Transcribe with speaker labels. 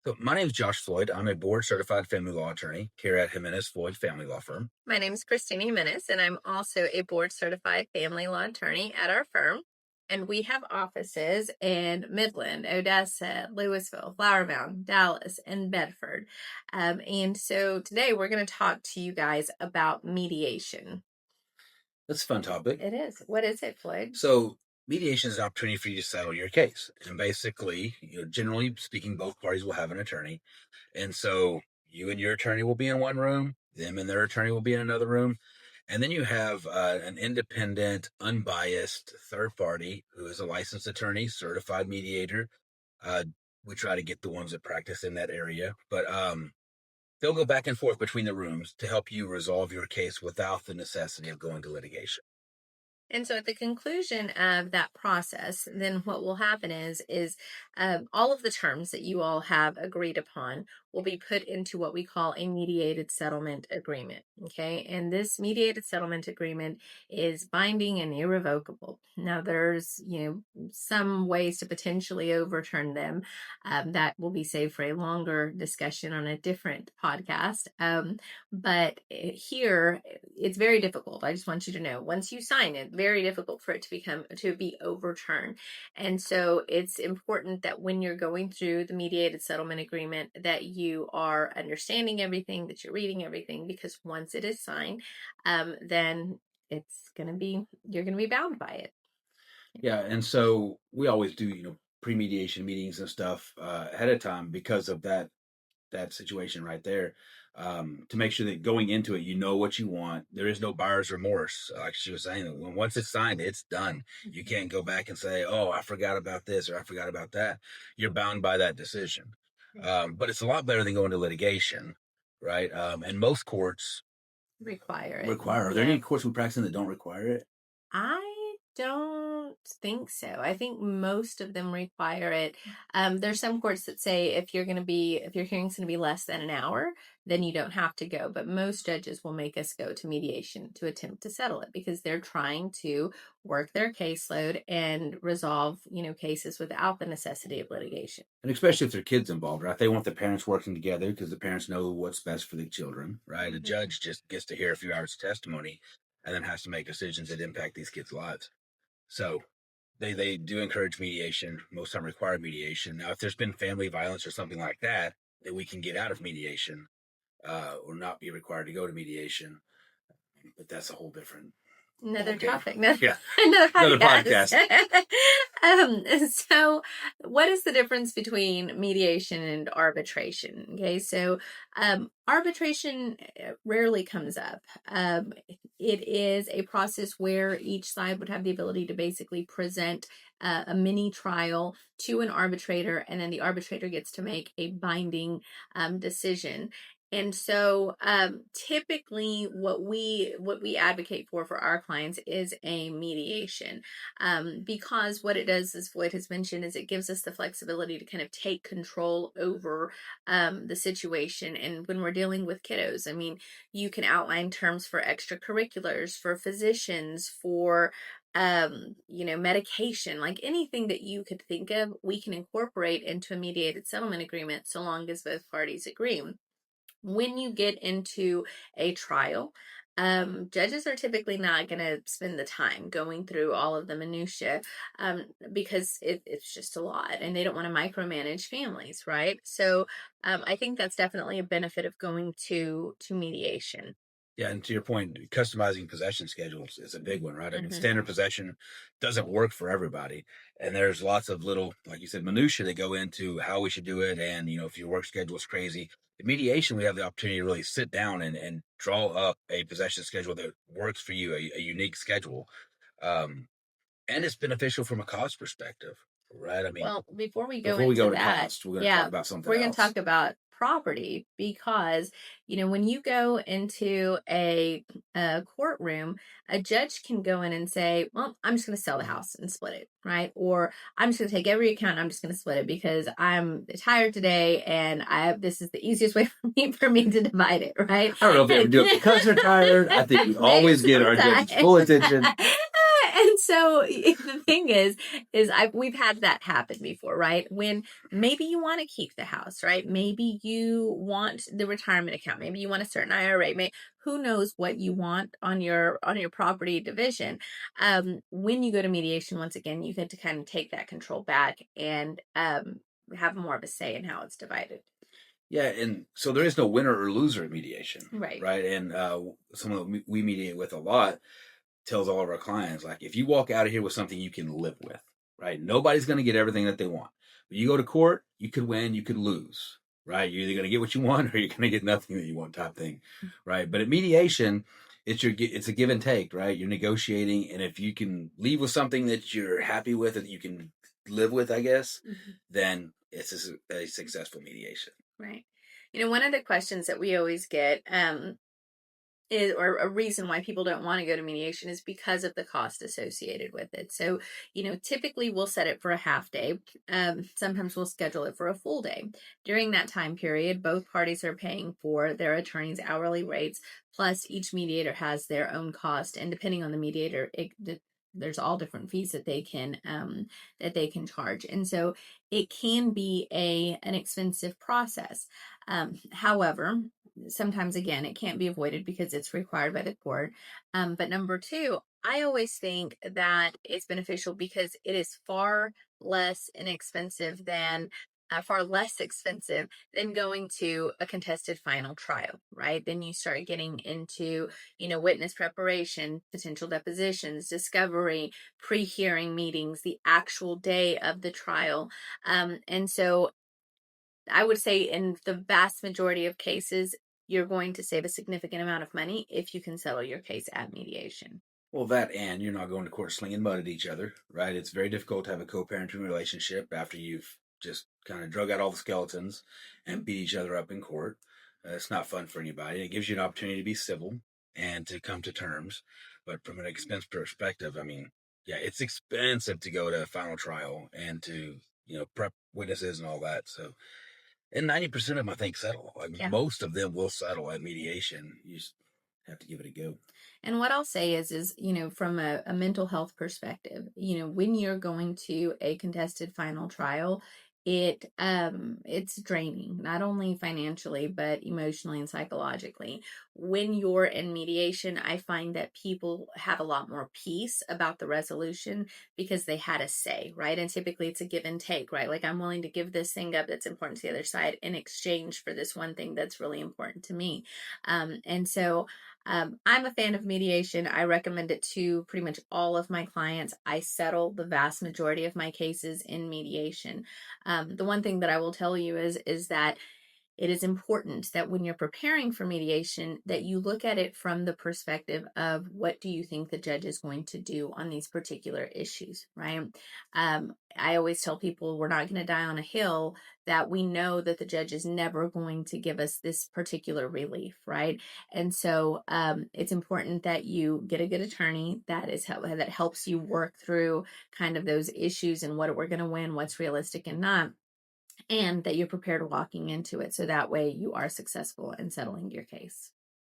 Speaker 1: So my name is Josh Floyd. I'm a board certified family law attorney here at Jimenez Floyd Family Law Firm.
Speaker 2: My name is Christina Jimenez, and I'm also a board certified family law attorney at our firm. And we have offices in Midland, Odessa, Louisville, Flower Mound, Dallas, and Bedford. And so today we're going to talk to you guys about mediation.
Speaker 1: That's a fun topic.
Speaker 2: It is. What is it, Floyd?
Speaker 1: So mediation is an opportunity for you to settle your case. And basically, generally speaking, both parties will have an attorney. And so you and your attorney will be in one room, them and their attorney will be in another room. And then you have an independent, unbiased third party who is a licensed attorney, certified mediator. We try to get the ones that practice in that area, but they'll go back and forth between the rooms to help you resolve your case without the necessity of going to litigation.
Speaker 2: And so at the conclusion of that process, then what will happen is all of the terms that you all have agreed upon will be put into what we call a mediated settlement agreement. Okay. And this mediated settlement agreement is binding and irrevocable. Now there's, some ways to potentially overturn them. That will be saved for a longer discussion on a different podcast. But here it's very difficult. I just want you to know, once you sign it, very difficult for it to be overturned. And so it's important that when you're going through the mediated settlement agreement that you are understanding everything, that you're reading everything, because once it is signed, then you're going to be bound by it.
Speaker 1: Yeah. And so we always do, pre-mediation meetings and stuff ahead of time because of that situation right there, to make sure that going into it, you know what you want. There is no buyer's remorse. Like she was saying, once it's signed, it's done. You can't go back and say, oh, I forgot about this or I forgot about that. You're bound by that decision. But it's a lot better than going to litigation, right? And most courts
Speaker 2: require it.
Speaker 1: Are there any courts we practice in that don't require it?
Speaker 2: I don't think so. I think most of them require it. There's some courts that say if your hearing's going to be less than an hour, then you don't have to go. But most judges will make us go to mediation to attempt to settle it because they're trying to work their caseload and resolve, cases without the necessity of litigation.
Speaker 1: And especially if there are kids involved, right? They want the parents working together because the parents know what's best for the children, right? Mm-hmm. A judge just gets to hear a few hours of testimony and then has to make decisions that impact these kids' lives. So they do encourage mediation, most time require mediation. Now, if there's been family violence or something like that, that we can get out of mediation or not be required to go to mediation. But that's a whole different
Speaker 2: topic.
Speaker 1: Another podcast.
Speaker 2: So what is the difference between mediation and arbitration? Okay, so arbitration rarely comes up. It is a process where each side would have the ability to basically present a mini trial to an arbitrator, and then the arbitrator gets to make a binding decision. And so typically what we advocate for our clients is a mediation, because what it does, as Floyd has mentioned, is it gives us the flexibility to kind of take control over the situation. And when we're dealing with kiddos, I mean, you can outline terms for extracurriculars, for physicians, for medication, like anything that you could think of, we can incorporate into a mediated settlement agreement so long as both parties agree. When you get into a trial, judges are typically not going to spend the time going through all of the minutia because it's just a lot and they don't want to micromanage families, right? So I think that's definitely a benefit of going to mediation.
Speaker 1: Yeah, and to your point, customizing possession schedules is a big one, right? I mean, standard possession doesn't work for everybody. And there's lots of little, like you said, minutia that go into how we should do it. And, if your work schedule is crazy, in mediation, we have the opportunity to really sit down and draw up a possession schedule that works for you, a unique schedule. And it's beneficial from a cost perspective, right? I mean,
Speaker 2: well, before we go to that,
Speaker 1: cost, we're going to talk about something
Speaker 2: else. We're going to talk about property because, when you go into a courtroom, a judge can go in and say, well, I'm just going to sell the house and split it, right? Or I'm just going to take every account and I'm just going to split it because I'm tired today and this is the easiest way for me to divide it, right?
Speaker 1: I don't know if they ever do it because they're tired. I think we always get our judge's full attention.
Speaker 2: And So the thing is we've had that happen before, right? When maybe you want to keep the house, right? Maybe you want the retirement account. Maybe you want a certain IRA. Who knows what you want on your property division? When you go to mediation, once again, you get to kind of take that control back and have more of a say in how it's divided.
Speaker 1: Yeah, and so there is no winner or loser in mediation,
Speaker 2: Right.
Speaker 1: right? And someone that we mediate with a lot tells all of our clients, like, if you walk out of here with something you can live with, right? Nobody's going to get everything that they want. But you go to court, you could win, you could lose, right? You're either going to get what you want or you're going to get nothing that you want, type thing, right? But at mediation, it's a give and take, right? You're negotiating, and if you can leave with something that you're happy with, that you can live with, I guess, then it's a successful mediation.
Speaker 2: Right. One of the questions that we always get is, or a reason why people don't want to go to mediation, is because of the cost associated with it. So, typically we'll set it for a half day. Sometimes we'll schedule it for a full day. During that time period, both parties are paying for their attorney's hourly rates, plus each mediator has their own cost. And depending on the mediator, there's all different fees that they can charge. And so it can be an expensive process. However, sometimes again it can't be avoided because it's required by the court. But number two, I always think that it's beneficial because it is far less expensive than going to a contested final trial, right? Then you start getting into, witness preparation, potential depositions, discovery, pre-hearing meetings, the actual day of the trial. And so I would say in the vast majority of cases, you're going to save a significant amount of money if you can settle your case at mediation.
Speaker 1: Well, that, and you're not going to court slinging mud at each other, right? It's very difficult to have a co-parenting relationship after you've just kind of drug out all the skeletons and beat each other up in court. It's not fun for anybody. It gives you an opportunity to be civil and to come to terms. But from an expense perspective, I mean, yeah, it's expensive to go to a final trial and to, prep witnesses and all that. So, and 90% of them, I think, settle. Like,
Speaker 2: Yeah.
Speaker 1: most of them will settle at mediation. You just have to give it a go.
Speaker 2: And what I'll say is, from a mental health perspective, when you're going to a contested final trial, it's draining, not only financially, but emotionally and psychologically. When you're in mediation, I find that people have a lot more peace about the resolution because they had a say, right? And typically it's a give and take, right? Like, I'm willing to give this thing up that's important to the other side in exchange for this one thing that's really important to me. And so I'm a fan of mediation. I recommend it to pretty much all of my clients. I settle the vast majority of my cases in mediation. The one thing that I will tell you is that it is important that when you're preparing for mediation, that you look at it from the perspective of what do you think the judge is going to do on these particular issues, right? I always tell people we're not going to die on a hill, that we know that the judge is never going to give us this particular relief, right? And so it's important that you get a good attorney that helps you work through kind of those issues and what we're going to win, what's realistic and not, and that you're prepared walking into it. So that way you are successful in settling your case.